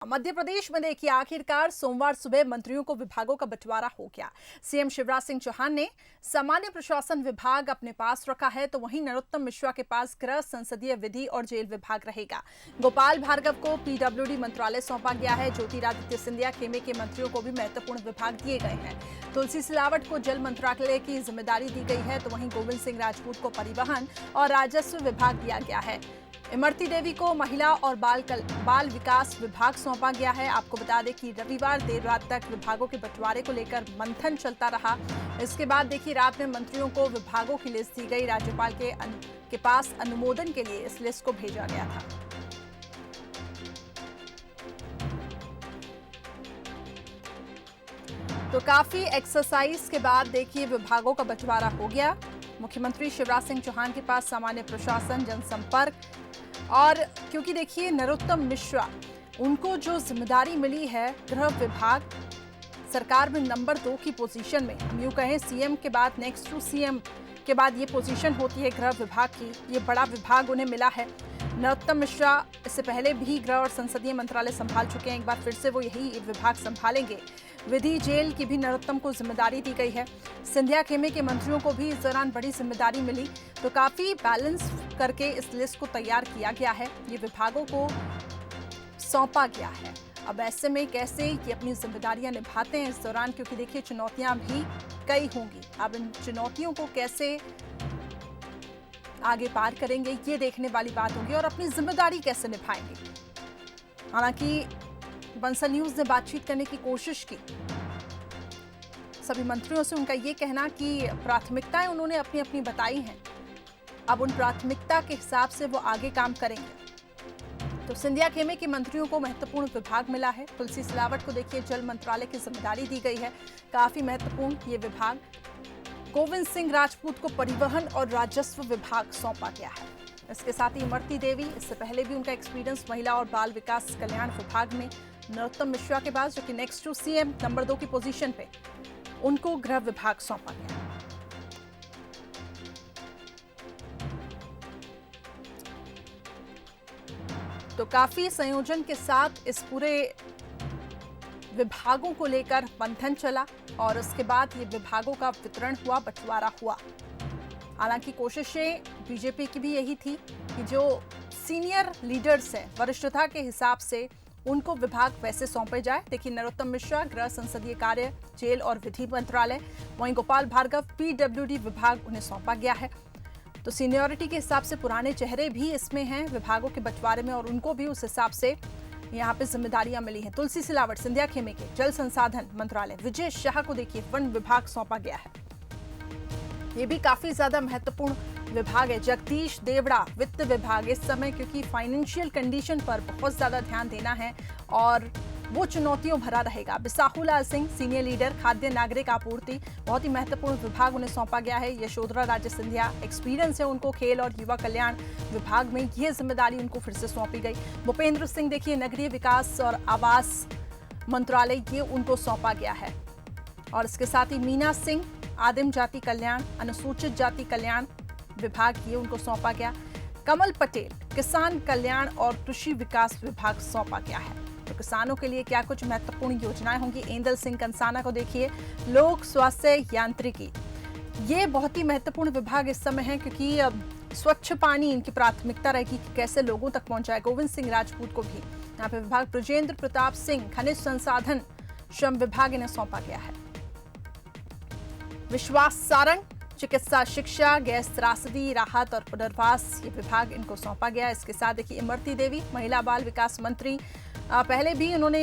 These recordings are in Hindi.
मध्य प्रदेश में देखिए आखिरकार सोमवार सुबह मंत्रियों को विभागों का बंटवारा हो गया। सीएम शिवराज सिंह चौहान ने सामान्य प्रशासन विभाग अपने पास रखा है, तो वहीं नरोत्तम मिश्रा के पास गृह, संसदीय विधि और जेल विभाग रहेगा। गोपाल भार्गव को पीडब्ल्यूडी मंत्रालय सौंपा गया है। ज्योतिरादित्य सिंधिया खेमे के मंत्रियों को भी महत्वपूर्ण विभाग दिए गए हैं। तुलसी सिलावट को जल मंत्रालय की जिम्मेदारी दी गई है, तो वहीं गोविंद सिंह राजपूत को परिवहन और राजस्व विभाग दिया गया है। इमरती देवी को महिला और बाल विकास विभाग सौंपा गया है। आपको बता दें कि रविवार देर रात तक विभागों के बंटवारे को लेकर मंथन चलता रहा। इसके बाद देखिए रात में मंत्रियों को विभागों की लिस्ट दी गई। राज्यपाल के पास अनुमोदन के लिए इस लिस्ट को भेजा गया था। तो काफी एक्सरसाइज के बाद देखिए विभागों का बंटवारा हो गया। मुख्यमंत्री शिवराज सिंह चौहान के पास सामान्य प्रशासन, जनसंपर्क और क्योंकि देखिए नरोत्तम मिश्रा, उनको जो जिम्मेदारी मिली है गृह विभाग, सरकार में नंबर 2 की पोजीशन में, हम यूं कहें सीएम के बाद नेक्स्ट टू सीएम के बाद ये पोजीशन होती है गृह विभाग की। ये बड़ा विभाग उन्हें मिला है। नरोत्तम मिश्रा इससे पहले भी गृह और संसदीय मंत्रालय संभाल चुके हैं। एक बार फिर से वो यही विभाग संभालेंगे। विधि, जेल की भी नरोत्तम को जिम्मेदारी दी गई है। सिंधिया खेमे के मंत्रियों को भी इस दौरान बड़ी जिम्मेदारी मिली, तो काफी बैलेंस करके इस लिस्ट को तैयार किया गया है। ये विभागों को सौंपा गया है। अब ऐसे में कैसे ये अपनी जिम्मेदारियां निभाते हैं इस दौरान, क्योंकि देखिए चुनौतियां भी कई होंगी। अब इन चुनौतियों को कैसे आगे पार करेंगे ये देखने वाली बात होगी, और अपनी जिम्मेदारी कैसे निभाएंगे। हालांकि बंसल न्यूज ने बातचीत करने की कोशिश की सभी मंत्रियों से। उनका ये कहना कि प्राथमिकताएं उन्होंने अपनी अपनी बताई हैं, अब उन प्राथमिकता के हिसाब से वो आगे काम करेंगे। तो सिंधिया खेमे के मंत्रियों को महत्वपूर्ण विभाग मिला है। तुलसी सिलावट को देखिए जल मंत्रालय की जिम्मेदारी दी गई है, काफी महत्वपूर्ण ये विभाग। गोविंद सिंह राजपूत को परिवहन और राजस्व विभाग सौंपा गया है। इसके साथ ही इमरती देवी, इससे पहले भी उनका एक्सपीरियंस महिला और बाल विकास कल्याण विभाग में। नरोत्तम मिश्रा के पास, जो कि नेक्स्ट टू सीएम नंबर 2 की पोजीशन पे, उनको गृह विभाग सौंपा गया। तो काफी संयोजन के साथ इस पूरे विभागों को लेकर मंथन चला और उसके बाद ये विभागों का वितरण हुआ, बंटवारा हुआ। हालांकि कोशिशें बीजेपी की भी यही थी कि जो सीनियर लीडर्स हैं, वरिष्ठता के हिसाब से उनको विभाग वैसे सौंपे जाए। देखिए नरोत्तम मिश्रा गृह, संसदीय कार्य, जेल और विधि मंत्रालय, वहीं गोपाल भार्गव पीडब्ल्यूडी विभाग उन्हें सौंपा गया है। तो सीनियरिटी के हिसाब से पुराने चेहरे भी इसमें हैं विभागों के बंटवारे में, और उनको भी उस हिसाब से यहाँ पे जिम्मेदारियां मिली हैं। तुलसी सिलावट सिंधिया खेमे के जल संसाधन मंत्रालय, विजय शाह को देखिए वन विभाग सौंपा गया है। ये भी काफी ज्यादा महत्वपूर्ण विभाग है। जगदीश देवड़ा वित्त विभाग, इस समय क्योंकि फाइनेंशियल कंडीशन पर बहुत ज्यादा ध्यान देना है और वो चुनौतियों भरा रहेगा। बिसाहुलाल सिंह सीनियर लीडर, खाद्य नागरिक आपूर्ति, बहुत ही महत्वपूर्ण विभाग उन्हें सौंपा गया है। यशोधरा राजे सिंधिया, एक्सपीरियंस है उनको खेल और युवा कल्याण विभाग में, यह जिम्मेदारी उनको फिर से सौंपी गई। भूपेंद्र सिंह देखिए नगरीय विकास और आवास मंत्रालय, ये उनको सौंपा गया है। और इसके साथ ही मीना सिंह आदिम जाति कल्याण, अनुसूचित जाति कल्याण विभाग, ये उनको सौंपा गया। कमल पटेल किसान कल्याण और कृषि विकास विभाग सौंपा गया है। तो किसानों के लिए क्या कुछ महत्वपूर्ण योजनाएं होंगी। एंदल सिंह कंसाना को देखिए लोक स्वास्थ्य यांत्रिकी, ये बहुत ही महत्वपूर्ण विभाग इस समय है, क्योंकि स्वच्छ पानी इनकी प्राथमिकता रहेगी कि कैसे लोगों तक पहुंचाए। गोविंद सिंह राजपूत को भी यहाँ पे विभाग। ब्रजेंद्र प्रताप सिंह खनिज संसाधन श्रम विभाग इन्हें सौंपा गया है। विश्वास सारंग चिकित्सा शिक्षा, गैस त्रासदी राहत और पुनर्वास, ये विभाग इनको सौंपा गया। इसके साथ देखिए इमरती देवी महिला बाल विकास मंत्री, पहले भी उन्होंने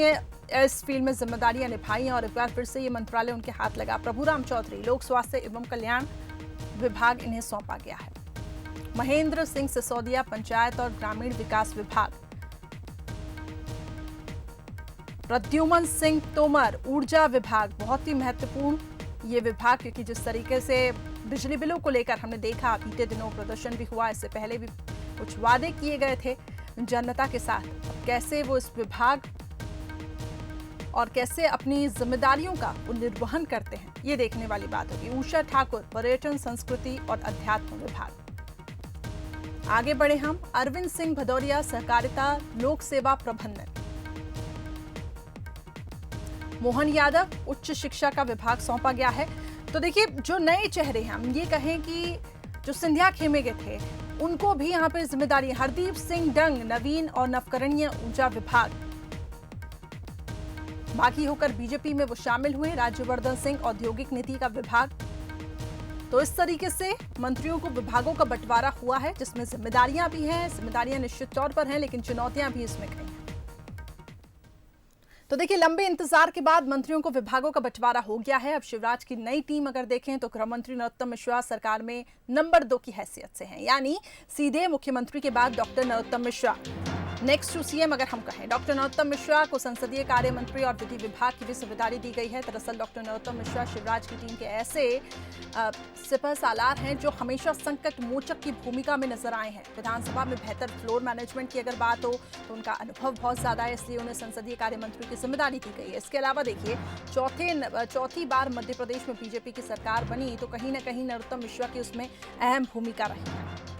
इस फील्ड में जिम्मेदारियां निभाई और एक बार फिर से ये मंत्रालय उनके हाथ लगा। प्रभुराम चौधरी लोक स्वास्थ्य एवं कल्याण विभाग इन्हें सौंपा गया है। महेंद्र सिंह सिसोदिया पंचायत और ग्रामीण विकास विभाग। प्रद्युमन सिंह तोमर ऊर्जा विभाग, बहुत ही महत्वपूर्ण ये विभाग, क्योंकि जिस तरीके से बिजली बिलों को लेकर हमने देखा बीते दिनों प्रदर्शन भी हुआ, इससे पहले भी कुछ वादे किए गए थे जनता के साथ, कैसे वो इस विभाग और कैसे अपनी जिम्मेदारियों का निर्वहन करते हैं, ये देखने वाली बात होगी। उषा ठाकुर पर्यटन, संस्कृति और अध्यात्म विभाग। आगे बढ़े हम। अरविंद सिंह भदौरिया सहकारिता लोक सेवा प्रबंधन। मोहन यादव उच्च शिक्षा का विभाग सौंपा गया है। तो देखिए, जो नए चेहरे हैं, हम ये कहें कि जो सिंधिया खेमे के थे, उनको भी यहाँ पे जिम्मेदारी। हरदीप सिंह डंग नवीन और नवकरणीय ऊर्जा विभाग, बाकी होकर बीजेपी में वो शामिल हुए। राज्यवर्धन सिंह औद्योगिक नीति का विभाग। तो इस तरीके से मंत्रियों को विभागों का बंटवारा हुआ है, जिसमें जिम्मेदारियां भी हैं। जिम्मेदारियां निश्चित तौर पर हैं, लेकिन चुनौतियां भी इसमें कई हैं। तो देखिए, लंबे इंतजार के बाद मंत्रियों को विभागों का बंटवारा हो गया है। अब शिवराज की नई टीम अगर देखें तो गृह मंत्री नरोत्तम मिश्रा सरकार में नंबर 2 की हैसियत से हैं, यानी सीधे मुख्यमंत्री के बाद doctor Narottam Mishra next to CM अगर हम कहें। डॉक्टर नरोत्तम मिश्रा को संसदीय कार्य मंत्री और विधि विभाग की भी जिम्मेदारी दी गई है। दरअसल डॉक्टर नरोत्तम मिश्रा शिवराज की टीम के ऐसे सिपह सालार हैं जो हमेशा संकट मोचक की भूमिका में नजर आए हैं। विधानसभा में बेहतर फ्लोर मैनेजमेंट की अगर बात हो तो उनका अनुभव बहुत ज्यादा है, इसलिए उन्हें संसदीय कार्य मंत्री की जिम्मेदारी दी गई है। इसके अलावा देखिए, चौथी बार मध्य प्रदेश में बीजेपी की सरकार बनी तो कहीं ना कहीं नरोत्तम मिश्रा की उसमें अहम भूमिका रही है।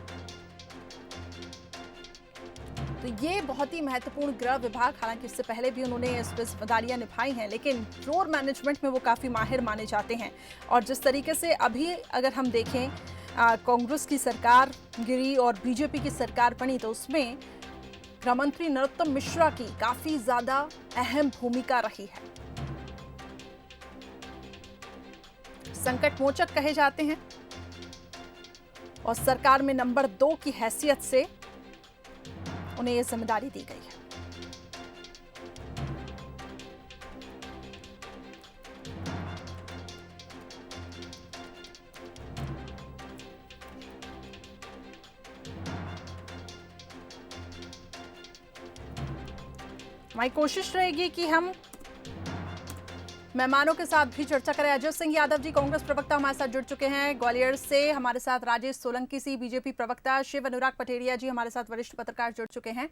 तो ये बहुत ही महत्वपूर्ण गृह विभाग, हालांकि इससे पहले भी उन्होंने इस जिम्मेदारियां निभाई हैं, लेकिन फ्लोर मैनेजमेंट में वो काफी माहिर माने जाते हैं। और जिस तरीके से अभी अगर हम देखें कांग्रेस की सरकार गिरी और बीजेपी की सरकार बनी, तो उसमें गृह मंत्री नरोत्तम मिश्रा की काफी ज्यादा अहम भूमिका रही है। संकट मोचक कहे जाते हैं और सरकार में नंबर 2 की हैसियत से उन्हें यह जिम्मेदारी दी गई है। हमारी कोशिश रहेगी कि हम मेहमानों के साथ भी चर्चा करें। अजय सिंह यादव जी कांग्रेस प्रवक्ता हमारे साथ जुड़ चुके हैं ग्वालियर से। हमारे साथ राजेश सोलंकी सी बीजेपी प्रवक्ता, शिव अनुराग पटेरिया जी हमारे साथ वरिष्ठ पत्रकार जुड़ चुके हैं,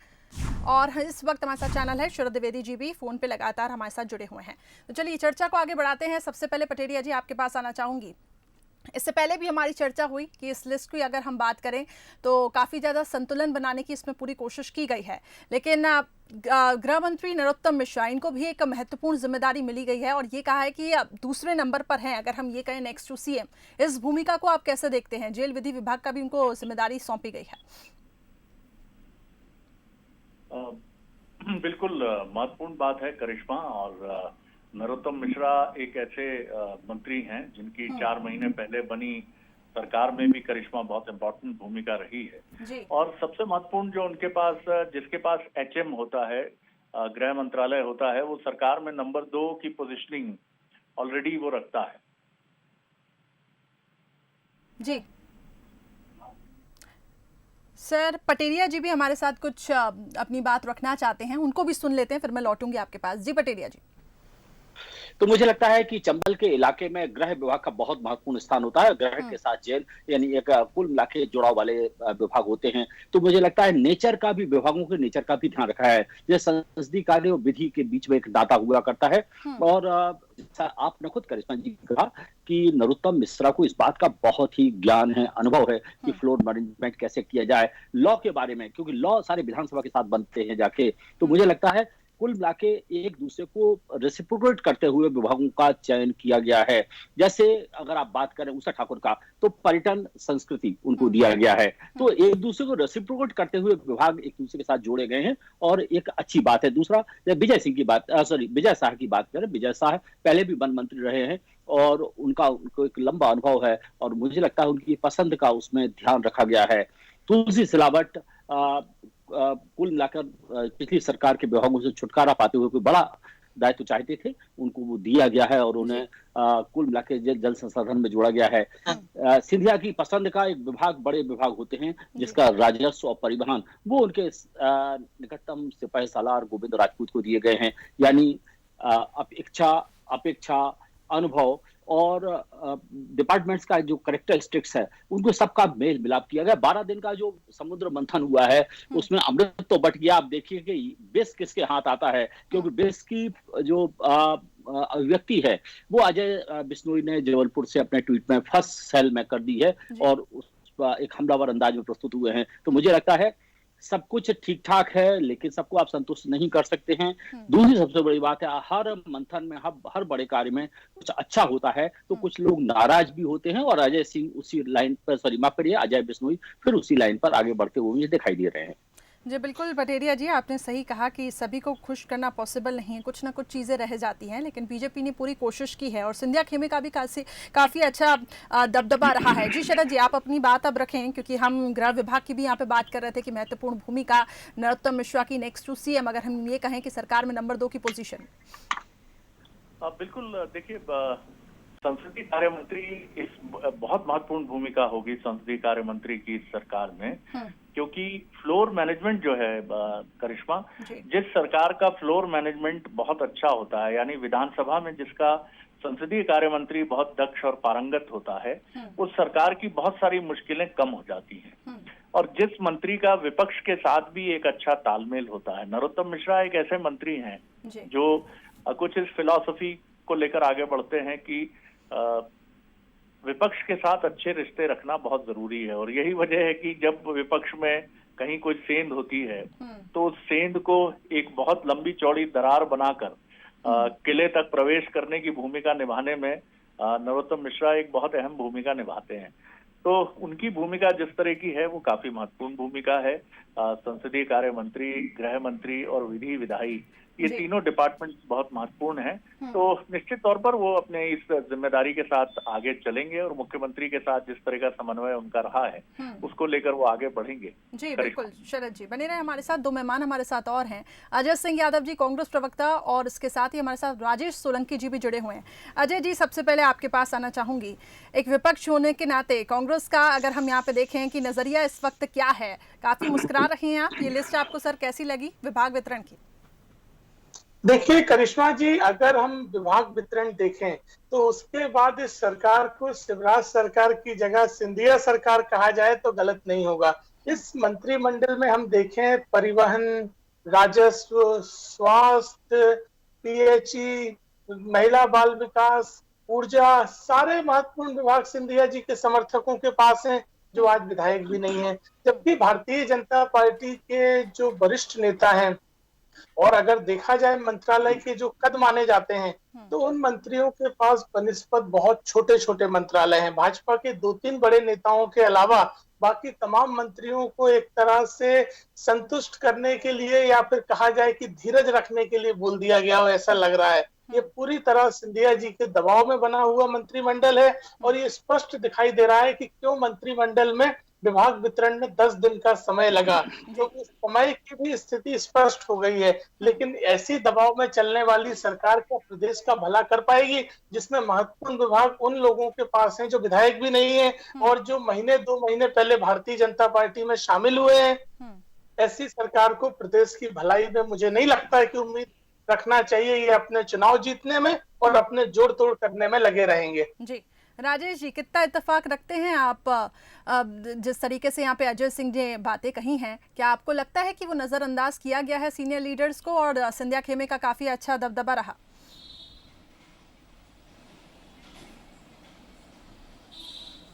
और इस वक्त हमारे साथ चैनल है शरद द्विवेदी जी भी फोन पे लगातार हमारे साथ जुड़े हुए हैं। तो चलिए चर्चा को आगे बढ़ाते हैं। सबसे पहले पटेरिया जी आपके पास आना चाहूंगी। इससे पहले भी हमारी चर्चा हुई कि इस लिस्ट की अगर हम बात करें तो काफ़ी ज़्यादा संतुलन बनाने की इसमें पूरी कोशिश की गई है, लेकिन गृह मंत्री नरोत्तम मिश्रा, इनको भी एक महत्वपूर्ण जिम्मेदारी मिली गई है और ये कहा है कि दूसरे नंबर पर हैं, अगर हम ये कहें नेक्स्ट टू सीएम। इस भूमिका को आप कैसे देखते हैं? जेल विधि विभाग का भी उनको जिम्मेदारी सौंपी गई है। बिल्कुल महत्वपूर्ण बात है करिश्मा, और नरोत्तम मिश्रा एक ऐसे मंत्री हैं जिनकी 4 महीने पहले बनी सरकार में भी करिश्मा बहुत इम्पोर्टेंट भूमिका रही है। और सबसे महत्वपूर्ण जो उनके पास, जिसके पास एचएम होता है, गृह मंत्रालय होता है, वो सरकार में नंबर 2 की पोजीशनिंग ऑलरेडी वो रखता है। जी सर, पटेरिया जी भी हमारे साथ कुछ अपनी बात रखना चाहते हैं, उनको भी सुन लेते हैं, फिर मैं लौटूंगी आपके पास। जी पटेरिया जी। तो मुझे लगता है कि चंबल के इलाके में गृह विभाग का बहुत महत्वपूर्ण स्थान होता है। गृह के साथ जेल, यानी एक कुल मिला के जुड़ाव वाले विभाग होते हैं। तो मुझे लगता है नेचर का भी, विभागों के नेचर का भी ध्यान रखा है। जैसे संसदीय कार्य और विधि के बीच में एक दाता हुआ करता है। और आपने खुद करिश्मा जी कहा कि नरोत्तम मिश्रा को इस बात का बहुत ही ज्ञान है, अनुभव है कि फ्लोर मैनेजमेंट कैसे किया जाए, लॉ के बारे में, क्योंकि लॉ सारे विधानसभा के साथ बनते हैं जाके। तो मुझे लगता है कुल मिला के एक दूसरे को रेसिप्रोकेट करते हुए विभागों का चयन किया गया है। जैसे अगर आप बात करें उषा ठाकुर का, तो पर्यटन संस्कृति उनको दिया गया है। तो एक दूसरे को रेसिप्रोकेट करते हुए विभाग एक दूसरे के साथ जोड़े गए हैं और एक अच्छी बात है। दूसरा, विजय सिंह की बात, विजय शाह की बात करें, विजय शाह पहले भी वन मंत्री रहे हैं और उनको एक लंबा अनुभव है और मुझे लगता है उनकी पसंद का उसमें ध्यान रखा गया है। तुलसी सिलावट कुल मिलाकर पिछली सरकार के विभागों से छुटकारा पाते हुए कोई बड़ा दायित्व चाहते थे, उनको वो दिया गया है और उन्हें कुल मिलाकर जल संसाधन में जोड़ा गया है। सिंधिया की पसंद का एक विभाग, बड़े विभाग होते हैं जिसका राजस्व और परिवहन, वो उनके निकटतम सिपाही सालार गोविंद राजपूत को दिए गए हैं। यानी अपेक्षा, अनुभव और डिपार्टमेंट्स का जो कैरेक्टरिस्टिक्स है, उनको सबका मेल मिलाप किया गया। 12 दिन का जो समुद्र मंथन हुआ है उसमें अमृत तो बट गया। आप देखिए कि बेस किसके हाथ आता है, क्योंकि बेस की जो व्यक्ति है वो अजय बिश्नोई ने जबलपुर से अपने ट्वीट में फर्स्ट सेल में कर दी है और उस एक हमलावर अंदाज में प्रस्तुत हुए हैं। तो मुझे लगता है सब कुछ ठीक ठाक है, लेकिन सबको आप संतुष्ट नहीं कर सकते हैं। दूसरी सबसे बड़ी बात है, हर मंथन में, हर बड़े कार्य में कुछ अच्छा होता है तो कुछ लोग नाराज भी होते हैं, और अजय सिंह उसी लाइन पर, सॉरी माफ करिए, अजय बिश्नोई फिर उसी लाइन पर आगे बढ़ते हुए मुझे दिखाई दे रहे हैं। जी बिल्कुल पटेरिया जी, आपने सही कहा कि सभी को खुश करना पॉसिबल नहीं है, कुछ ना कुछ चीज़ें रह जाती हैं, लेकिन बीजेपी ने पूरी कोशिश की है और सिंधिया खेमे का भी काफ़ी अच्छा दबदबा रहा है। जी शरद जी, आप अपनी बात अब रखें, क्योंकि हम गृह विभाग की भी यहाँ पे बात कर रहे थे कि महत्वपूर्ण भूमिका नरोत्तम मिश्रा की नेक्स्ट टू सीएम, अगर हम ये कहें कि सरकार में नंबर 2 की पोजीशन। बिल्कुल, देखिए, संसदीय कार्य मंत्री इस बहुत महत्वपूर्ण भूमिका होगी संसदीय कार्य मंत्री की सरकार में, क्योंकि फ्लोर मैनेजमेंट जो है करिश्मा, जिस सरकार का फ्लोर मैनेजमेंट बहुत अच्छा होता है, यानी विधानसभा में जिसका संसदीय कार्य मंत्री बहुत दक्ष और पारंगत होता है, उस सरकार की बहुत सारी मुश्किलें कम हो जाती हैं। और जिस मंत्री का विपक्ष के साथ भी एक अच्छा तालमेल होता है, नरोत्तम मिश्रा एक ऐसे मंत्री हैं जो कुछ इस फिलॉसफी को लेकर आगे बढ़ते हैं कि विपक्ष के साथ अच्छे रिश्ते रखना बहुत जरूरी है, और यही वजह है कि जब विपक्ष में कहीं कोई सेंध होती है तो उस सेंध को एक बहुत लंबी चौड़ी दरार बनाकर किले तक प्रवेश करने की भूमिका निभाने में नरोत्तम मिश्रा एक बहुत अहम भूमिका निभाते हैं। तो उनकी भूमिका जिस तरह की है वो काफी महत्वपूर्ण भूमिका है। संसदीय कार्य मंत्री, गृह मंत्री और विधि विधायी, ये तीनों डिपार्टमेंट बहुत महत्वपूर्ण हैं। तो निश्चित तौर पर वो अपने इस जिम्मेदारी के साथ आगे चलेंगे और मुख्यमंत्री के साथ जिस तरह का समन्वय उनका रहा है उसको लेकर वो आगे बढ़ेंगे। जी बिल्कुल शरद जी, बने रहे हमारे साथ। दो मेहमान हमारे साथ और हैं, अजय सिंह यादव जी कांग्रेस प्रवक्ता, और इसके साथ ही हमारे साथ राजेश सोलंकी जी भी जुड़े हुए हैं। अजय जी, सबसे पहले आपके पास आना चाहूंगी, एक विपक्ष होने के नाते कांग्रेस का अगर हम यहाँ पे देखें कि नजरिया इस वक्त क्या है, काफी मुस्कुरा रहे हैं आप, ये लिस्ट आपको सर कैसी लगी विभाग वितरण की? देखिए करिश्मा जी, अगर हम विभाग वितरण देखें तो उसके बाद इस सरकार को शिवराज सरकार की जगह सिंधिया सरकार कहा जाए तो गलत नहीं होगा। इस मंत्रिमंडल में हम देखें, परिवहन, राजस्व, स्वास्थ्य, पीएचई, महिला बाल विकास, ऊर्जा, सारे महत्वपूर्ण विभाग सिंधिया जी के समर्थकों के पास हैं, जो आज विधायक भी नहीं है। जबकि भारतीय जनता पार्टी के जो वरिष्ठ नेता हैं, और अगर देखा जाए मंत्रालय के जो कद माने जाते हैं, तो उन मंत्रियों के पास बनिस्बत बहुत छोटे छोटे मंत्रालय हैं। भाजपा के 2-3 बड़े नेताओं के अलावा बाकी तमाम मंत्रियों को एक तरह से संतुष्ट करने के लिए, या फिर कहा जाए कि धीरज रखने के लिए बोल दिया गया हो, ऐसा लग रहा है। ये पूरी तरह सिंधिया जी के दबाव में बना हुआ मंत्रिमंडल है, और ये स्पष्ट दिखाई दे रहा है कि क्यों मंत्रिमंडल में विभाग वितरण में 10 दिन का समय लगा, क्योंकि समय की भी स्थिति स्पष्ट हो गई है। लेकिन ऐसी दबाव में चलने वाली सरकार क्या प्रदेश का भला कर पाएगी, जिसमें महत्वपूर्ण विभाग उन लोगों के पास हैं जो विधायक भी नहीं है और जो 1-2 महीने पहले भारतीय जनता पार्टी में शामिल हुए हैं? ऐसी सरकार को प्रदेश की भलाई में मुझे नहीं लगता है कि उम्मीद रखना चाहिए। ये अपने चुनाव जीतने में और अपने जोड़ तोड़ करने में लगे रहेंगे। जी राजेश जी, कितना इत्तेफाक रखते हैं आप जिस तरीके से यहाँ पे अजय सिंह ने बातें कही हैं, क्या आपको लगता है कि वो नजरअंदाज किया गया है सीनियर लीडर्स को और सिंधिया खेमे का काफी अच्छा दबदबा रहा?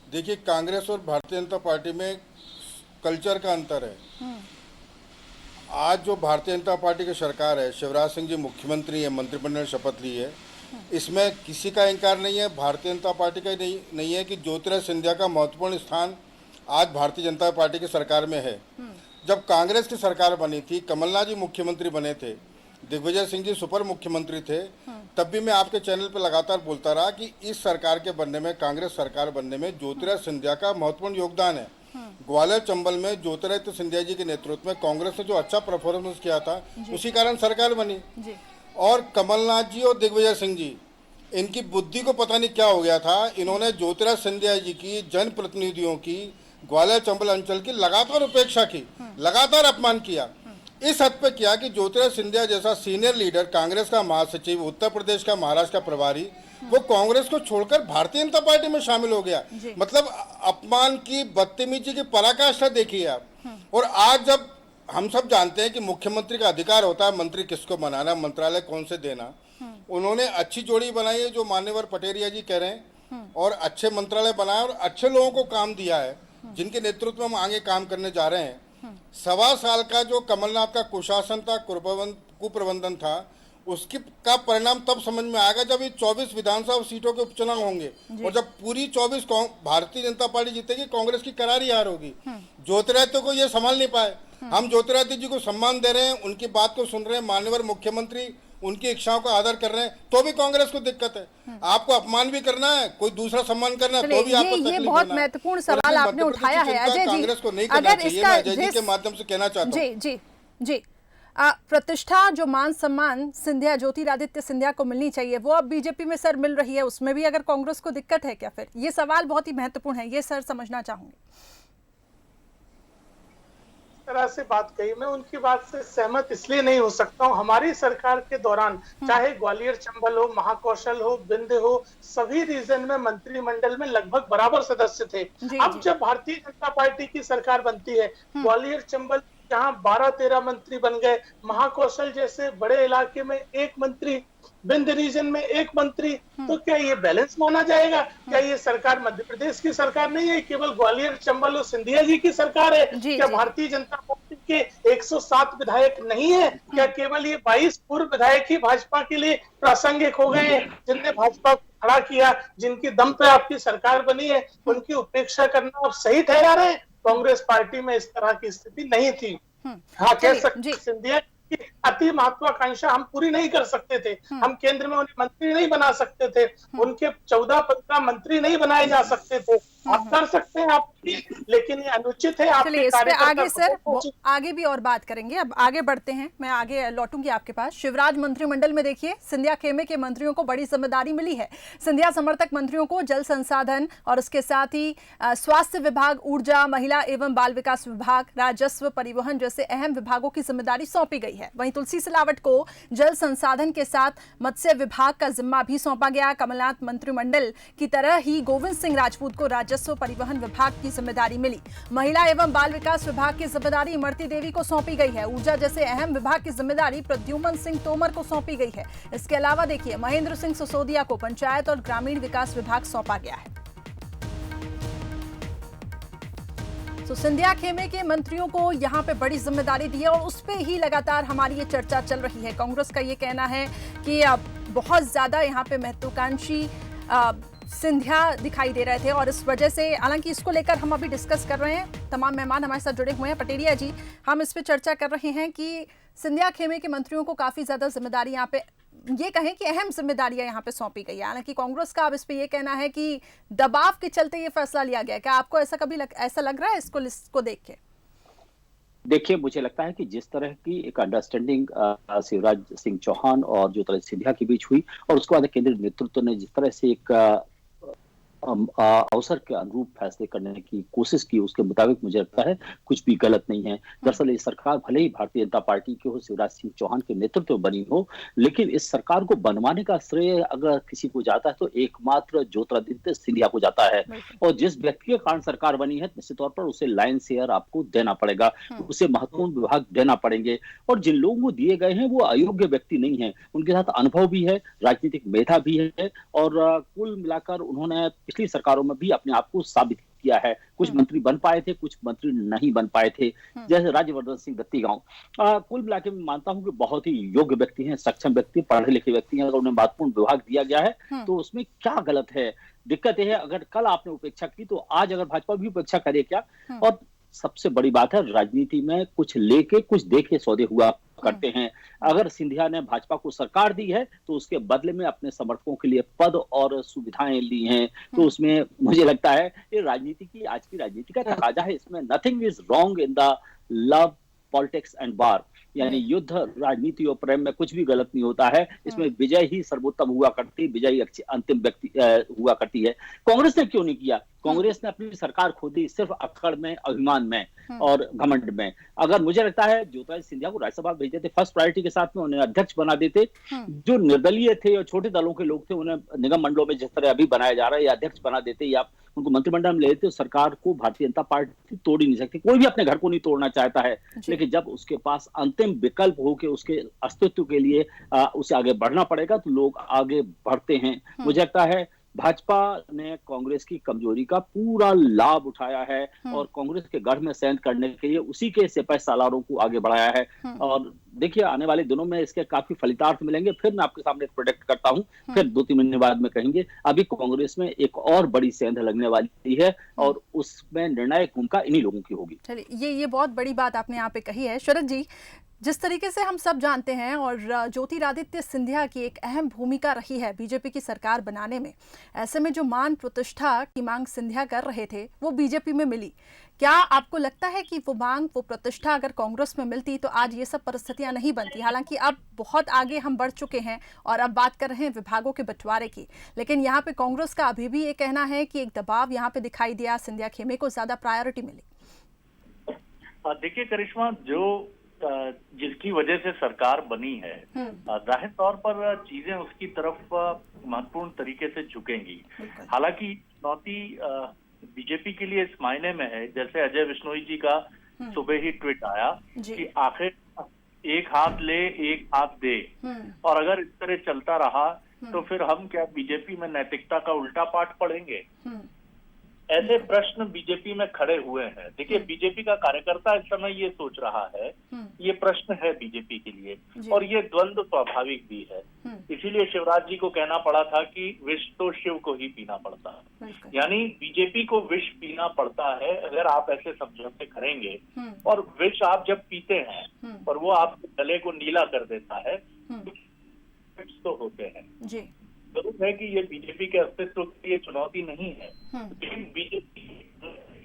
देखिए, कांग्रेस और भारतीय जनता पार्टी में कल्चर का अंतर है। आज जो भारतीय जनता पार्टी की सरकार है, शिवराज सिंह जी मुख्यमंत्री है, मंत्रिमंडल शपथ ली है, इसमें किसी का इनकार नहीं है, भारतीय जनता पार्टी का नहीं है कि ज्योतिरादित्य सिंधिया का महत्वपूर्ण स्थान आज भारतीय जनता पार्टी की सरकार में है। जब कांग्रेस की सरकार बनी थी, कमलनाथ जी मुख्यमंत्री बने थे, दिग्विजय सिंह जी सुपर मुख्यमंत्री थे, तब भी मैं आपके चैनल पर लगातार बोलता रहा कि इस सरकार के बनने में, कांग्रेस सरकार बनने में ज्योतिरादित्य सिंधिया का महत्वपूर्ण योगदान है। ग्वालियर चंबल में ज्योतिरादित्य सिंधिया जी के नेतृत्व में कांग्रेस ने जो अच्छा परफॉर्मेंस किया था, उसी कारण सरकार बनी। और कमलनाथ जी और दिग्विजय सिंह जी, इनकी बुद्धि को पता नहीं क्या हो गया था, इन्होंने ज्योतिरादित्य सिंधिया जी की, जनप्रतिनिधियों की, ग्वालियर चंबल अंचल की लगातार उपेक्षा की, लगातार अपमान किया। इस हद पे किया कि ज्योतिरादित्य सिंधिया जैसा सीनियर लीडर, कांग्रेस का महासचिव, उत्तर प्रदेश का, महाराष्ट्र का प्रभारी, वो कांग्रेस को छोड़कर भारतीय जनता पार्टी में शामिल हो गया। मतलब अपमान की, बदतमीजी की पराकाष्ठा देखिए आप। और आज जब हम सब जानते हैं कि मुख्यमंत्री का अधिकार होता है मंत्री किसको बनाना, मंत्रालय कौन से देना, उन्होंने अच्छी जोड़ी बनाई है जो मान्यवर पटेरिया जी कह रहे हैं, और अच्छे मंत्रालय बनाए और अच्छे लोगों को काम दिया है, जिनके नेतृत्व में हम आगे काम करने जा रहे हैं। सवा साल का जो कमलनाथ का कुशासन था, कुप्रबंधन था, उसकी का परिणाम तब समझ में आएगा जब ये 24 विधानसभा सीटों के उपचुनाव होंगे और जब पूरी 24 भारतीय जनता पार्टी जीतेगी, कांग्रेस की करारी हार होगी। ज्योतिरादित्य को ये संभाल नहीं पाए। हम ज्योतिरादित्य जी को सम्मान दे रहे हैं, उनकी बात को सुन रहे हैं, माननीय मुख्यमंत्री उनकी इच्छाओं का आदर कर रहे हैं, तो भी कांग्रेस को दिक्कत है। आपको अपमान भी करना है, कोई दूसरा सम्मान करना है, तो भी आपको तकलीफ ये बहुत महत्वपूर्ण सवाल आपने उठाया है अजय जी। कांग्रेस को नहीं करना चाहिए। मैं अजय जी के माध्यम से कहना चाहता हूँ। जी जी जी, प्रतिष्ठा जो मान सम्मान सिंधिया, ज्योतिरादित्य सिंधिया को मिलनी चाहिए, वो अब बीजेपी में सर मिल रही है, उसमें भी अगर कांग्रेस को दिक्कत है क्या? फिर ये सवाल बहुत ही महत्वपूर्ण है, ये सर समझना चाहूंगी। तरह से बात कही, मैं उनकी बात से सहमत इसलिए नहीं हो सकता हूं। हमारी सरकार के दौरान चाहे ग्वालियर चंबल हो, महाकौशल हो, बिंद हो, सभी रीजन में मंत्रिमंडल में लगभग बराबर सदस्य थे। अब जब भारतीय जनता पार्टी की सरकार बनती है, ग्वालियर चंबल जहां 12-13 मंत्री बन गए, महाकौशल जैसे बड़े इलाके में 1 मंत्री, बिंद रीजन में 1 मंत्री, तो क्या ये बैलेंस माना जाएगा? क्या ये सरकार मध्य प्रदेश की सरकार नहीं है, केवल ग्वालियर चंबल और सिंधिया जी की सरकार है? क्या भारतीय जनता पार्टी के 107 विधायक नहीं है? क्या केवल ये 22 पूर्व विधायक ही भाजपा के लिए प्रासंगिक हो गए हैं, जिनने भाजपा को खड़ा किया, जिनकी दम पे आपकी सरकार बनी है, उनकी उपेक्षा करना आप सही ठहरा रहे हैं? कांग्रेस पार्टी में इस तरह की स्थिति नहीं थी। हाँ, कह सकते सिंधिया की अति महत्वाकांक्षा हम पूरी नहीं कर सकते थे, हम केंद्र में उन्हें मंत्री नहीं बना सकते थे, उनके 14-15 मंत्री नहीं बनाए जा सकते थे। आप कर सकते हैं आप, लेकिन ये अनुचित है। चलिए इस पे आगे सर आगे भी और बात करेंगे, अब आगे बढ़ते हैं, मैं आगे लौटूंगी आपके पास। शिवराज मंत्रिमंडल में देखिए सिंधिया खेमे के मंत्रियों को बड़ी जिम्मेदारी मिली है। सिंधिया समर्थक मंत्रियों को जल संसाधन और उसके साथ ही स्वास्थ्य विभाग, ऊर्जा, महिला एवं बाल विकास विभाग, राजस्व, परिवहन जैसे अहम विभागों की जिम्मेदारी सौंपी गई है। वहीं तुलसी सिलावट को जल संसाधन के साथ मत्स्य विभाग का जिम्मा भी सौंपा गया। कमलनाथ मंत्रिमंडल की तरह ही गोविंद सिंह राजपूत को राजस्व परिवहन विभाग की जिम्मेदारी मिली। महिला एवं बाल विकास विभाग की जिम्मेदारी इमरती देवी को सौंपी गई है। ऊर्जा जैसे अहम विभाग की जिम्मेदारी प्रद्युमन सिंह तोमर को सौंपी गई है। इसके अलावा देखिए महेंद्र सिंह सिसोदिया को पंचायत और ग्रामीण विकास विभाग सौंपा गया है। तो सिंधिया खेमे के मंत्रियों को यहां पे बड़ी जिम्मेदारी दी है और उस पे ही लगातार हमारी ये चर्चा चल रही है। कांग्रेस का ये कहना है कि बहुत ज्यादा यहां पे महत्वाकांक्षी सिंधिया दिखाई दे रहे थे और इस वजह से, हालांकि इसको लेकर हम अभी डिस्कस कर रहे हैं, तमाम मेहमान हमारे साथ जुड़े हुए हैं। पटेरिया जी, हम इस पे चर्चा कर रहे हैं कि सिंधिया खेमे के मंत्रियों को काफी ज्यादा जिम्मेदारी यहाँ पे, ये कहें कि अहम जिम्मेदारियां यहाँ पे सौंपी गई है। हालांकि कांग्रेस का अब इस पे ये कहना है कि दबाव के चलते ये फैसला लिया गया। क्या आपको ऐसा कभी ऐसा लग रहा है इसको लिस्ट को देख के? देखिए, मुझे लगता है कि जिस तरह की एक अंडरस्टैंडिंग शिवराज सिंह चौहान और ज्योतिरादित्य सिंधिया के बीच हुई और उसके बाद केंद्रीय नेतृत्व ने जिस तरह से एक अवसर के अनुरूप फैसले करने की कोशिश की, उसके मुताबिक मुझे लगता है कुछ भी गलत नहीं है। दरअसल ये सरकार भले ही भारतीय जनता पार्टी की हो, शिवराज सिंह चौहान के नेतृत्व में बनी हो, लेकिन इस सरकार को बनवाने का श्रेय अगर किसी को जाता है तो एकमात्र ज्योतिरादित्य सिंधिया को जाता है। और जिस व्यक्ति के कारण सरकार बनी है, निश्चित तौर पर उसे लाइन शेयर आपको देना पड़ेगा, उसे महत्वपूर्ण विभाग देना पड़ेंगे। और जिन लोगों को दिए गए हैं वो अयोग्य व्यक्ति नहीं है, उनके साथ अनुभव भी है, राजनीतिक मेधा भी है और कुल मिलाकर उन्होंने पिछली सरकारों में भी अपने आप को साबित किया है। कुछ मंत्री बन पाए थे, कुछ मंत्री नहीं बन पाए थे, जैसे राज्यवर्धन सिंह दत्तीगांव। कुल मिलाकर मैं मानता हूं कि बहुत ही योग्य व्यक्ति हैं, सक्षम व्यक्ति, पढ़े लिखे व्यक्ति हैं। अगर उन्हें महत्वपूर्ण विभाग दिया गया है तो उसमें क्या गलत है? दिक्कत यह है, अगर कल आपने उपेक्षा की तो आज अगर भाजपा भी उपेक्षा करे क्या? और सबसे बड़ी बात है, राजनीति में कुछ लेके कुछ देके सौदे हुआ करते हैं। अगर सिंधिया ने भाजपा को सरकार दी है तो उसके बदले में अपने समर्थकों के लिए पद और सुविधाएं ली हैं, तो उसमें मुझे लगता है ये राजनीति की, आज की राजनीति का तकाजा है। इसमें nothing is wrong in the love, politics and वार, यानी युद्ध, राजनीति और प्रेम में कुछ भी गलत नहीं होता है। इसमें विजय ही सर्वोत्तम हुआ करती, विजय अंतिम व्यक्ति हुआ करती है। कांग्रेस ने क्यों नहीं किया? कांग्रेस ने अपनी सरकार खोदी सिर्फ अक्कड़ में, अभिमान में और घमंड में। अगर मुझे लगता है ज्योतिरादित्य सिंधिया को राज्यसभा भेज देते, फर्स्ट प्रायोरिटी के साथ में उन्हें अध्यक्ष बना देते, जो निर्दलीय थे और छोटे दलों के लोग थे उन्हें निगम मंडलों में जिस तरह अभी बनाया जा रहा है या अध्यक्ष बना देते या उनको मंत्रिमंडल में ले लेते, सरकार को भारतीय जनता पार्टी तोड़ ही नहीं सकती। कोई भी अपने घर को नहीं तोड़ना चाहता है, लेकिन जब उसके पास अंतिम विकल्प हो के उसके अस्तित्व के लिए उसे आगे बढ़ना पड़ेगा तो लोग आगे बढ़ते हैं। मुझे लगता है भाजपा ने कांग्रेस की कमजोरी का पूरा लाभ उठाया है और कांग्रेस के गढ़ में सैंध करने के लिए उसी के सिपाही सालारों को आगे बढ़ाया है। और देखिए आने वाले दिनों में इसके काफी फलितार्थ मिलेंगे। फिर मैं आपके सामने प्रोडक्ट करता हूं, फिर 2-3 महीने बाद में कहेंगे। अभी कांग्रेस में एक और बड़ी सेंध लगने वाली है और उसमें निर्णायक भूमिका इन्हीं लोगों की होगी। चलिए, ये बहुत बड़ी बात आपने यहाँ पे कही है शरद जी। जिस तरीके से हम सब जानते हैं और ज्योतिरादित्य सिंधिया की एक अहम भूमिका रही है बीजेपी की सरकार बनाने में, ऐसे में जो मान प्रतिष्ठा की मांग सिंधिया कर रहे थे वो बीजेपी में मिली। क्या आपको लगता है कि वो मांग, वो प्रतिष्ठा अगर कांग्रेस में मिलती तो आज ये सब परिस्थितियां नहीं बनती? हालांकि अब बहुत आगे हम बढ़ चुके हैं और अब बात कर रहे हैं विभागों के बंटवारे की, लेकिन यहाँ पे कांग्रेस का अभी भी ये कहना है कि एक दबाव यहाँ पे दिखाई दिया, सिंधिया खेमे को ज्यादा प्रायोरिटी मिली। देखिए करिश्मा, जो जिसकी वजह से सरकार बनी है, जाहिर तौर पर चीजें उसकी तरफ महत्वपूर्ण तरीके से झुकेंगी। हालांकि चुनौती बीजेपी के लिए इस मायने में है, जैसे अजय बिश्नोई जी का सुबह ही ट्वीट आया कि आखिर एक हाथ ले एक हाथ दे, और अगर इस तरह चलता रहा तो फिर हम क्या बीजेपी में नैतिकता का उल्टा पाठ पढ़ेंगे? ऐसे प्रश्न बीजेपी में खड़े हुए हैं। देखिए, बीजेपी का कार्यकर्ता इस समय ये सोच रहा है, ये प्रश्न है बीजेपी के लिए, और ये द्वंद्व स्वाभाविक भी है। इसीलिए शिवराज जी को कहना पड़ा था कि विष तो शिव को ही पीना पड़ता है, यानी बीजेपी को विष पीना पड़ता है अगर आप ऐसे समझौते करेंगे। और विष आप जब पीते हैं और वो आपके गले को नीला कर देता है, तो होते हैं। जरूर है कि ये बीजेपी के अस्तित्व के लिए चुनौती नहीं है, लेकिन बीजेपी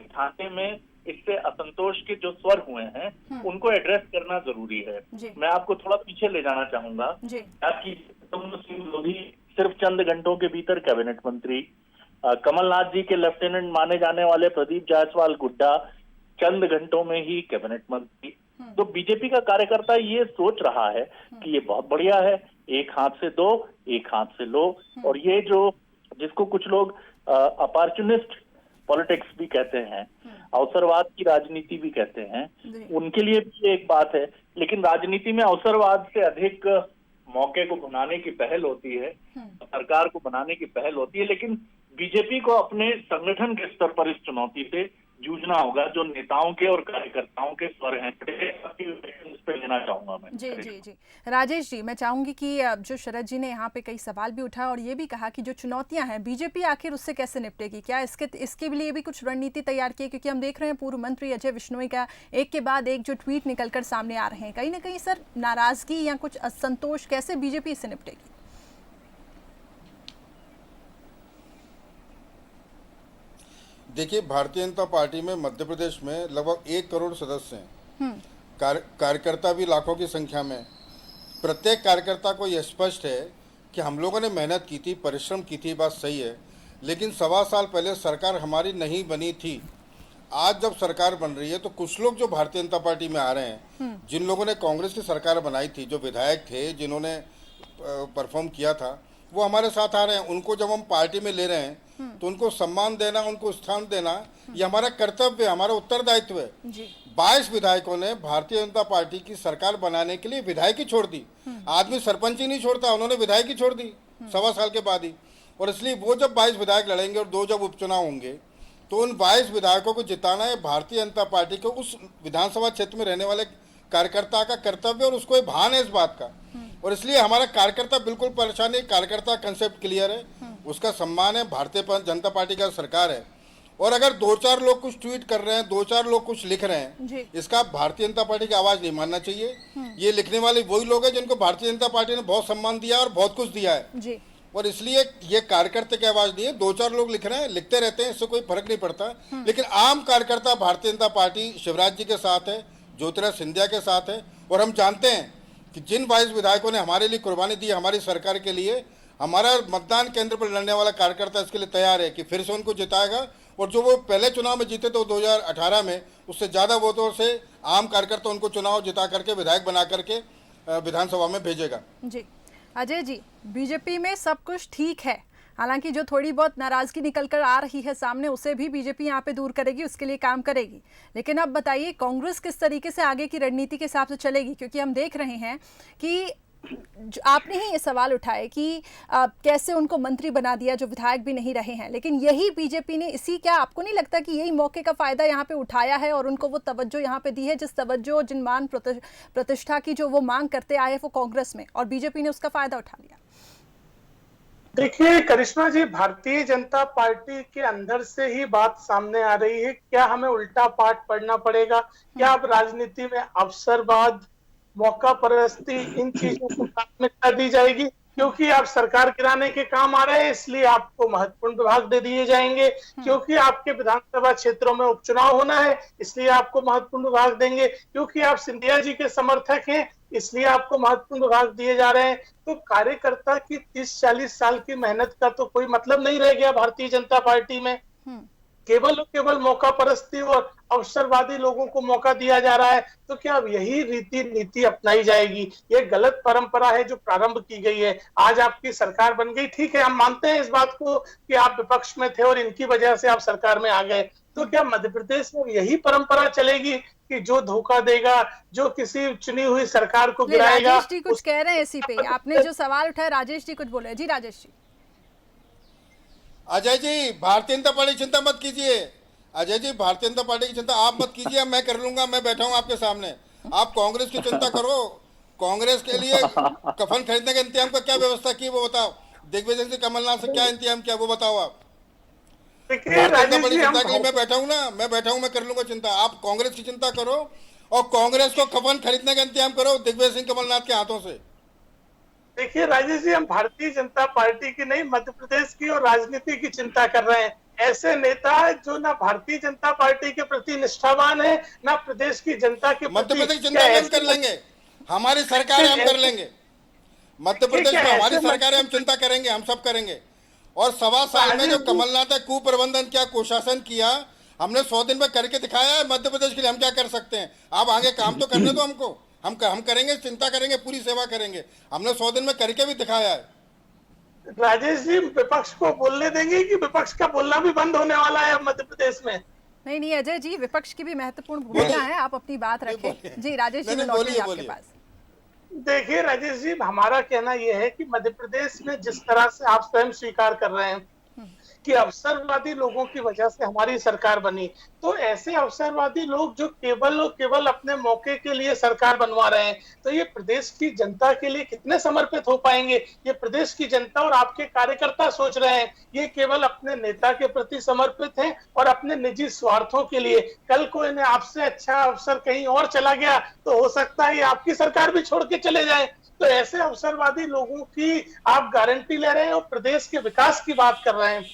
ढांचे में इससे असंतोष के जो स्वर हुए हैं उनको एड्रेस करना जरूरी है। मैं आपको थोड़ा पीछे ले जाना चाहूंगा कि सिंह लोधी सिर्फ चंद घंटों के भीतर कैबिनेट मंत्री, कमलनाथ जी के लेफ्टिनेंट माने जाने वाले प्रदीप जायसवाल गुड्डा चंद घंटों में ही कैबिनेट मंत्री। तो बीजेपी का कार्यकर्ता ये सोच रहा है कि ये बहुत बढ़िया है, एक हाथ से दो, एक हाथ से लो। और ये जो जिसको कुछ लोग अपॉर्चुनिस्ट पॉलिटिक्स भी कहते हैं, अवसरवाद की राजनीति भी कहते हैं, उनके लिए भी एक बात है। लेकिन राजनीति में अवसरवाद से अधिक मौके को बनाने की पहल होती है, सरकार को बनाने की पहल होती है। लेकिन बीजेपी को अपने संगठन के स्तर पर इस चुनौती से जूझना होगा, जो नेताओं के और कार्यकर्ताओं के स्वर हैं। इस पे लेना चाहूंगा मैं। जी। राजेश जी, मैं चाहूंगी कि जो शरद जी ने यहाँ पे कई सवाल भी उठाया और ये भी कहा कि जो चुनौतियां हैं बीजेपी आखिर उससे कैसे निपटेगी, क्या इसके लिए भी कुछ रणनीति तैयार की है? क्योंकि हम देख रहे हैं पूर्व मंत्री अजय बिश्नोई का एक के बाद एक जो ट्वीट निकलकर सामने आ रहे हैं, कहीं ना कहीं सर नाराजगी या कुछ असंतोष, कैसे बीजेपी इससे निपटेगी? देखिए, भारतीय जनता पार्टी में मध्य प्रदेश में लगभग 1 करोड़ सदस्य हैं, कार्यकर्ता भी लाखों की संख्या में। प्रत्येक कार्यकर्ता को यह स्पष्ट है कि हम लोगों ने मेहनत की थी, परिश्रम की थी, बात सही है, लेकिन 1.25 साल पहले सरकार हमारी नहीं बनी थी। आज जब सरकार बन रही है तो कुछ लोग जो भारतीय जनता पार्टी में आ रहे हैं, जिन लोगों ने कांग्रेस की सरकार बनाई थी, जो विधायक थे, जिन्होंने परफॉर्म किया था, वो हमारे साथ आ रहे हैं। उनको जब हम पार्टी में ले रहे हैं तो उनको सम्मान देना, उनको स्थान देना, ये हमारा कर्तव्य है, हमारा उत्तरदायित्व है। 22 विधायकों ने भारतीय जनता पार्टी की सरकार बनाने के लिए विधायकी छोड़ दी। आदमी सरपंच ही नहीं छोड़ता, उन्होंने विधायकी छोड़ दी 1.25 साल के बाद ही। और इसलिए वो जब 22 विधायक लड़ेंगे और 2 जब उपचुनाव होंगे तो उन 22 विधायकों को जिताना है भारतीय जनता पार्टी के उस विधानसभा क्षेत्र में रहने वाले कार्यकर्ता का कर्तव्य, और उसको भान है इस बात का। और इसलिए हमारा कार्यकर्ता बिल्कुल परेशान नहीं, कार्यकर्ता कंसेप्ट क्लियर है, उसका सम्मान है, भारतीय जनता पार्टी का सरकार है। और अगर 2-4 लोग कुछ ट्वीट कर रहे हैं, 2-4 लोग कुछ लिख रहे हैं, इसका भारतीय जनता पार्टी की आवाज नहीं मानना चाहिए। ये लिखने वाले वही लोग हैं जिनको भारतीय जनता पार्टी ने बहुत सम्मान दिया और बहुत कुछ दिया है। और इसलिए ये कार्यकर्ता की आवाज नहीं है। 2-4 लोग लिख रहे हैं, लिखते रहते हैं, इससे कोई फर्क नहीं पड़ता। लेकिन आम कार्यकर्ता भारतीय जनता पार्टी शिवराज जी के साथ है, ज्योतिरादित्य सिंधिया के साथ है। और हम जानते हैं कि जिन 22 विधायकों ने हमारे लिए कुर्बानी दी, हमारी सरकार के लिए, हमारा मतदान केंद्र पर लड़ने वाला कार्यकर्ता इसके लिए तैयार है कि फिर से उनको जिताएगा। और जो वो पहले चुनाव में जीते थे 2018 में, उससे ज़्यादा वोटों से आम कार्यकर्ता उनको चुनाव जिता करके विधायक बना करके विधानसभा में भेजेगा। जी अजय जी, बीजेपी में सब कुछ ठीक है, हालांकि जो थोड़ी बहुत नाराजगी निकल कर आ रही है सामने, उसे भी बीजेपी यहाँ पे दूर करेगी, उसके लिए काम करेगी। लेकिन अब बताइए कांग्रेस किस तरीके से आगे की रणनीति के हिसाब से चलेगी? क्योंकि हम देख रहे हैं कि आपने ही ये सवाल उठाए कि कैसे उनको मंत्री बना दिया जो विधायक भी नहीं रहे हैं, लेकिन यही बीजेपी ने क्या आपको नहीं लगता कि यही मौके का फायदा यहाँ पे उठाया है और उनको वो तवज्जो यहाँ पे दी है जिस तवज्जो जिन मान प्रतिष्ठा की जो वो मांग करते आए वो कांग्रेस में, और बीजेपी ने उसका फायदा उठा लिया? देखिए करिश्मा जी, भारतीय जनता पार्टी के अंदर से ही बात सामने आ रही है। क्या हमें उल्टा पाठ पढ़ना पड़ेगा? क्या अब राजनीति में अवसरवाद, मौका परस्ती, इन चीजों को प्राथमिकता दी जाएगी? क्योंकि आप सरकार गिराने के काम आ रहे हैं इसलिए आपको महत्वपूर्ण विभाग दे दिए जाएंगे, क्योंकि आपके विधानसभा क्षेत्रों में उपचुनाव होना है इसलिए आपको महत्वपूर्ण विभाग देंगे, क्योंकि आप सिंधिया जी के समर्थक हैं इसलिए आपको महत्वपूर्ण विभाग दिए जा रहे हैं। तो कार्यकर्ता की 30-40 साल की मेहनत का तो कोई मतलब नहीं रह गया भारतीय जनता पार्टी में। केवल मौका परस्ती और अवसरवादी लोगों को मौका दिया जा रहा है। तो क्या अब यही रीति नीति अपनाई जाएगी? ये गलत परंपरा है जो प्रारंभ की गई है। आज आपकी सरकार बन गई, ठीक है, हम मानते हैं इस बात को कि आप विपक्ष में थे और इनकी वजह से आप सरकार में आ गए। तो क्या मध्य प्रदेश में यही परंपरा चलेगी कि जो धोखा देगा, जो किसी चुनी हुई सरकार को गिराएगा? राजेश जी कुछ कह रहे हैं इसी पे, आपने जो सवाल उठाया राजेश जी कुछ बोले। जी राजेश जी। अजय जी, भारतीय जनता पार्टी की चिंता मत कीजिए। अजय जी, भारतीय जनता पार्टी की चिंता आप मत कीजिए, मैं कर लूंगा, मैं बैठा हूं आपके सामने। आप कांग्रेस की चिंता करो। कांग्रेस के लिए कफन खरीदने का इंतजाम का क्या व्यवस्था की वो बताओ। दिग्विजय सिंह कमलनाथ से क्या इंतजाम किया वो बताओ आप। भारतीय जनता पार्टी की चिंता के लिए मैं बैठा हूं ना, मैं बैठा हूं, मैं कर लूंगा चिंता। आप कांग्रेस की चिंता करो और कांग्रेस को कफन खरीदने का इंतजाम करो दिग्विजय सिंह कमलनाथ के हाथों से। देखिए राजेश जी, हम भारतीय जनता पार्टी की नहीं, मध्य प्रदेश की और राजनीति की चिंता कर रहे हैं। ऐसे नेता जो ना भारतीय जनता पार्टी के प्रति निष्ठावान है, ना प्रदेश की जनता के प्रति। मध्य प्रदेश चिंता हम कर लेंगे, हमारी सरकार है, हम कर लेंगे। मध्य प्रदेश में हमारी सरकार है, हम चिंता करेंगे, हम सब करेंगे। और 1.25 साल में जो कमलनाथ ने कुप्रबंधन किया, कुशासन किया, हमने 100 दिन में करके दिखाया है। मध्य प्रदेश के लिए हम क्या कर सकते हैं? आप आगे काम तो करने दो हमको, हम करेंगे, चिंता करेंगे, पूरी सेवा करेंगे। हमने 100 दिन में करके भी दिखाया है। राजेश जी, विपक्ष को बोलने देंगे कि विपक्ष का बोलना भी बंद होने वाला है मध्य प्रदेश में? नहीं अजय जी, विपक्ष की भी महत्वपूर्ण भूमिका है, आप अपनी बात रखें। जी राजेश जी, लौटेंगे आपके पास। देखिए राजेश जी, हमारा कहना यह है कि मध्य प्रदेश में जिस तरह से आप स्वयं स्वीकार कर रहे हैं कि अवसरवादी लोगों की वजह से हमारी सरकार बनी, तो ऐसे अवसरवादी लोग जो केवल अपने मौके के लिए सरकार बनवा रहे हैं, तो ये प्रदेश की जनता के लिए कितने समर्पित हो पाएंगे? ये प्रदेश की जनता और आपके कार्यकर्ता सोच रहे हैं, ये केवल अपने नेता के प्रति समर्पित हैं और अपने निजी स्वार्थों के लिए। कल को इन्हें आपसे अच्छा अवसर कहीं और चला गया तो हो सकता है आपकी सरकार भी छोड़ के चले जाए। तो ऐसे अवसरवादी लोगों की आप गारंटी ले रहे हैं और प्रदेश के विकास की बात कर रहे हैं,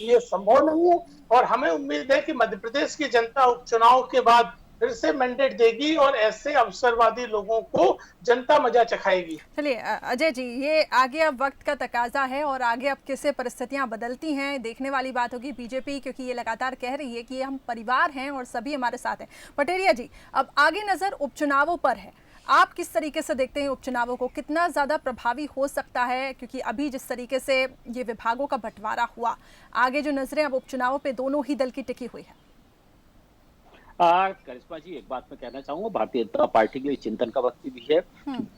ये संभव नहीं है। और हमें उम्मीद है कि मध्य प्रदेश की जनता उपचुनाव के बाद फिर से मैंडेट देगी और ऐसे अवसरवादी लोगों को जनता मजा चखाएगी। चलिए अजय जी, ये आगे अब वक्त का तकाजा है और आगे अब कैसे परिस्थितियां बदलती हैं देखने वाली बात होगी। बीजेपी क्योंकि ये लगातार कह रही है कि हम परिवार हैं और सभी हमारे साथ हैं। पटेरिया जी, अब आगे नजर उपचुनावों पर है, आप किस तरीके से देखते हैं उपचुनावों को? कितना ज़्यादा प्रभावी हो सकता है? क्योंकि अभी जिस तरीके से ये विभागों का बंटवारा हुआ, आगे जो नजरें अब उपचुनावों पे दोनों ही दल की टिकी हुई है। करिश्मा जी, एक बात मैं कहना चाहूंगा, भारतीय जनता पार्टी के लिए चिंतन का वक्त भी है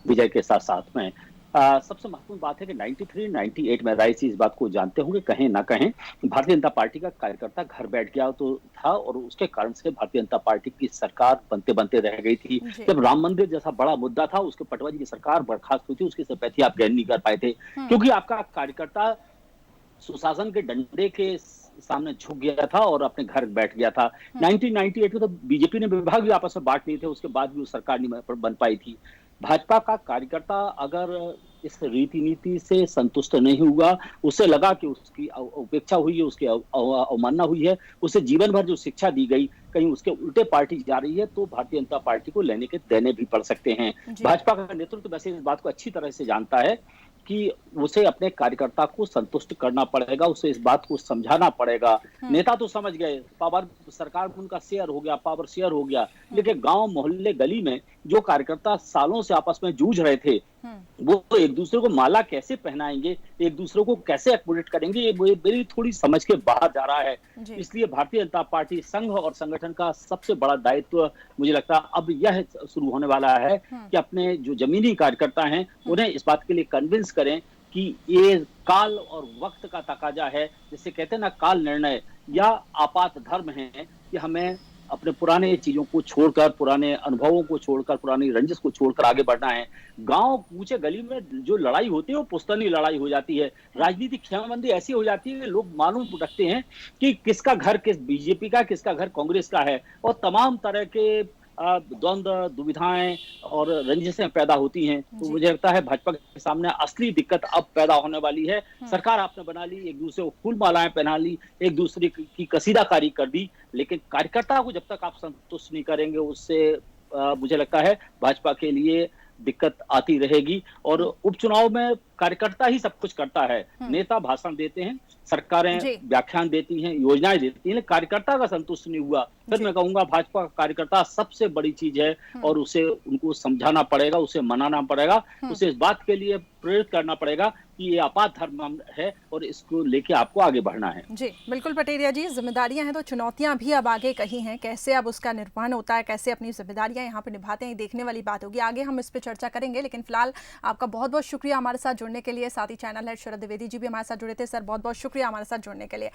विजय के साथ साथ में। सबसे महत्वपूर्ण बात है कि 93-98 में राइसी इस बात को जानते होंगे, कहें ना कहें, भारतीय जनता पार्टी का कार्यकर्ता घर बैठ गया तो था और उसके कारण से भारतीय जनता पार्टी की सरकार बनते बनते रह गई थी। जब राम मंदिर जैसा बड़ा मुद्दा था, उसके पटवारी की सरकार बर्खास्त हुई थी, उसकी सिंपैथी आप गैन नहीं कर पाए थे क्योंकि आपका कार्यकर्ता सुशासन के डंडे के सामने झुक गया था और अपने घर बैठ गया था। 1998 में तो बीजेपी ने विभाग भी आपस में बांट लिए थे, उसके बाद भी वो सरकार नहीं बन पाई थी। भाजपा का कार्यकर्ता अगर इस रीति नीति से संतुष्ट नहीं हुआ, उसे लगा कि उसकी उपेक्षा हुई है, उसकी अवमानना हुई है, उसे जीवन भर जो शिक्षा दी गई कहीं उसके उल्टे पार्टी जा रही है, तो भारतीय जनता पार्टी को लेने के देने भी पड़ सकते हैं। भाजपा का नेतृत्व वैसे इस बात को अच्छी तरह से जानता है कि उसे अपने कार्यकर्ता को संतुष्ट करना पड़ेगा, उसे इस बात को समझाना पड़ेगा। नेता तो समझ गए, पावर सरकार में उनका शेयर हो गया, पावर शेयर हो गया, लेकिन गांव मोहल्ले गली में जो कार्यकर्ता सालों से आपस में जूझ रहे थे वो एक दूसरे को माला कैसे पहनाएंगे, एक दूसरे को कैसे एक्मोडेट करेंगे, ये मेरी थोड़ी समझ के बाहर जा रहा है। इसलिए भारतीय जनता पार्टी संघ और संगठन का सबसे बड़ा दायित्व मुझे लगता है अब यह शुरू होने वाला है कि अपने जो जमीनी कार्यकर्ता हैं उन्हें इस बात के लिए कन्विंस करें कि ये काल और वक्त का तकाजा है, जिसे कहते हैं ना काल निर्णय या आपात धर्म है कि हमें अपने पुराने चीजों को छोड़कर, पुराने अनुभवों को छोड़कर, पुरानी रंजिश को छोड़कर आगे बढ़ना है। गांव कूचे गली में जो लड़ाई होती है वो पुश्तैनी लड़ाई हो जाती है। राजनीतिक खेमाबंदी ऐसी हो जाती है कि लोग मालूम रखते हैं कि किसका घर किस बीजेपी का, किसका घर कांग्रेस का है, और तमाम तरह के द्वंद्व, दुविधाएं और रंजिशें पैदा होती हैं। तो मुझे लगता है भाजपा के सामने असली दिक्कत अब पैदा होने वाली है। सरकार आपने बना ली, एक दूसरे को फूल मालाएं पहना ली, एक दूसरे की कसीदाकारी कर दी, लेकिन कार्यकर्ता को जब तक आप संतुष्ट नहीं करेंगे उससे मुझे लगता है भाजपा के लिए दिक्कत आती रहेगी। और उपचुनाव में कार्यकर्ता ही सब कुछ करता है। नेता भाषण देते हैं, सरकारें व्याख्यान देती हैं, योजनाएं देती हैं, कार्यकर्ता का संतुष्ट नहीं हुआ फिर मैं कहूंगा भाजपा का कार्यकर्ता सबसे बड़ी चीज है और उसे उनको समझाना पड़ेगा, उसे मनाना पड़ेगा, उसे इस बात के लिए प्रेरित करना पड़ेगा कि ये आपात धर्म है और इसको लेके आपको आगे बढ़ना है। जी बिल्कुल पटेरिया जी, जिम्मेदारियां हैं तो चुनौतियां भी अब आगे कही हैं, कैसे अब उसका निर्वहन होता है, कैसे अपनी जिम्मेदारियां यहाँ पे निभाते हैं, देखने वाली बात होगी। आगे हम इस पे चर्चा करेंगे, लेकिन फिलहाल आपका बहुत बहुत शुक्रिया हमारे साथ जुड़ने के लिए। साथ ही चैनल है शरद द्विवेदी जी भी हमारे साथ जुड़े थे। सर बहुत बहुत शुक्रिया हमारे साथ जुड़ने के लिए।